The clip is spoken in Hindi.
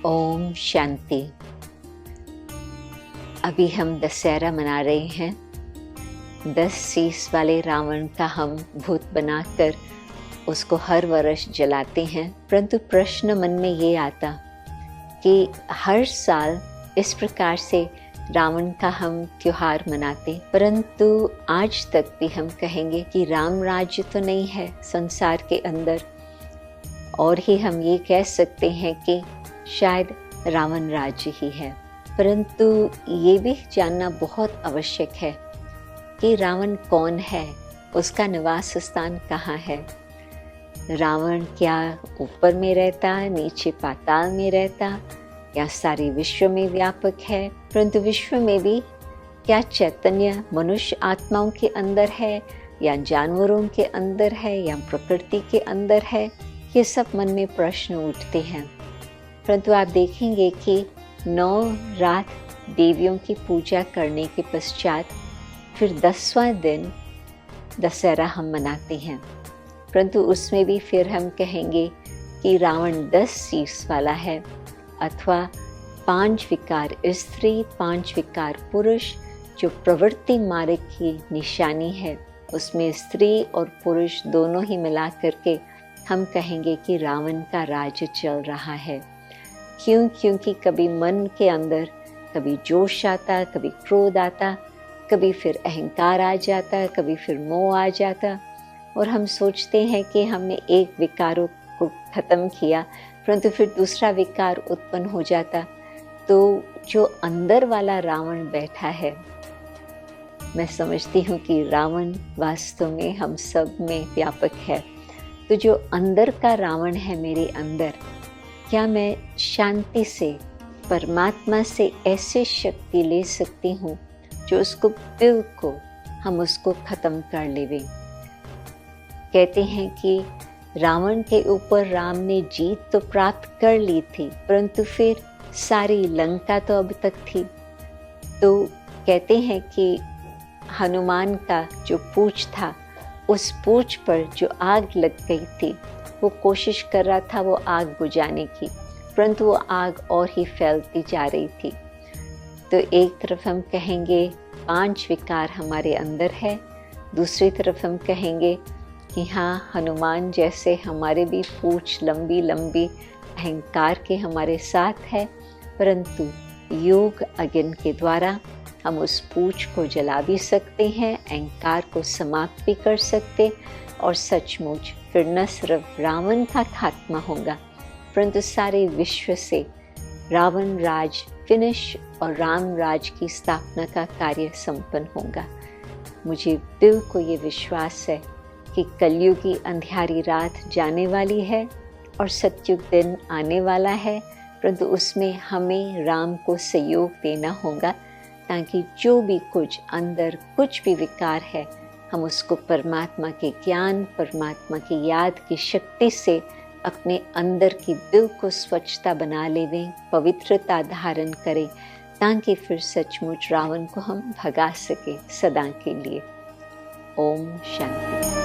ओम शांति। अभी हम दशहरा मना रहे हैं। 10 शीश वाले रावण का हम भूत बनाकर उसको हर वर्ष जलाते हैं। परंतु प्रश्न मन में ये आता कि हर साल इस प्रकार से रावण का हम त्योहार मनाते, परंतु आज तक भी हम कहेंगे कि राम राज्य तो नहीं है संसार के अंदर, और ही हम ये कह सकते हैं कि शायद रावण राज्य ही है। परंतु ये भी जानना बहुत आवश्यक है कि रावण कौन है, उसका निवास स्थान कहाँ है। रावण क्या ऊपर में रहता, नीचे पाताल में रहता, या सारे विश्व में व्यापक है। परंतु विश्व में भी क्या चैतन्य मनुष्य आत्माओं के अंदर है, या जानवरों के अंदर है, या प्रकृति के अंदर है। ये सब मन में प्रश्न उठते हैं। परंतु आप देखेंगे कि 9 रात देवियों की पूजा करने के पश्चात फिर 10वां दिन दशहरा हम मनाते हैं। परंतु उसमें भी फिर हम कहेंगे कि रावण 10 शीश वाला है, अथवा 5 विकार स्त्री 5 विकार पुरुष, जो प्रवृत्ति मार्ग की निशानी है, उसमें स्त्री और पुरुष दोनों ही मिला करके हम कहेंगे कि रावण का राज्य चल रहा है। क्योंकि कभी मन के अंदर कभी जोश आता, कभी क्रोध आता, कभी फिर अहंकार आ जाता, कभी फिर मोह आ जाता, और हम सोचते हैं कि हमने एक विकारों को खत्म किया, परंतु फिर दूसरा विकार उत्पन्न हो जाता। तो जो अंदर वाला रावण बैठा है, मैं समझती हूँ कि रावण वास्तव में हम सब में व्यापक है। तो जो अंदर का रावण है मेरे अंदर, क्या मैं शांति से परमात्मा से ऐसे शक्ति ले सकती हूँ जो उसको बिल्कुल हम उसको खत्म कर लेवे। कहते हैं कि रावण के ऊपर राम ने जीत तो प्राप्त कर ली थी, परंतु फिर सारी लंका तो अब तक थी। तो कहते हैं कि हनुमान का जो पूंछ था, उस पूंछ पर जो आग लग गई थी, वो कोशिश कर रहा था वो आग बुझाने की, परंतु वो आग और ही फैलती जा रही थी। तो एक तरफ हम कहेंगे 5 विकार हमारे अंदर है, दूसरी तरफ हम कहेंगे कि हाँ, हनुमान जैसे हमारे भी पूंछ लंबी लंबी अहंकार के हमारे साथ है, परंतु योग अज्ञान के द्वारा हम उस पूंछ को जला भी सकते हैं, अहंकार को समाप्त भी कर सकते, और सचमुच फिर न सिर्फ रावण का खात्मा होगा, परंतु सारे विश्व से रावण राज फिनिश और राम राज की स्थापना का कार्य संपन्न होगा। मुझे दिल को ये विश्वास है कि कलयुगी अंधियारी रात जाने वाली है और सतयुग दिन आने वाला है, परंतु उसमें हमें राम को सहयोग देना होगा, ताकि जो भी कुछ अंदर कुछ भी विकार है, हम उसको परमात्मा के ज्ञान, परमात्मा की याद की शक्ति से अपने अंदर की दिल को स्वच्छता बना लेवें, पवित्रता धारण करें, ताकि फिर सचमुच रावण को हम भगा सके सदा के लिए। ओम शांति।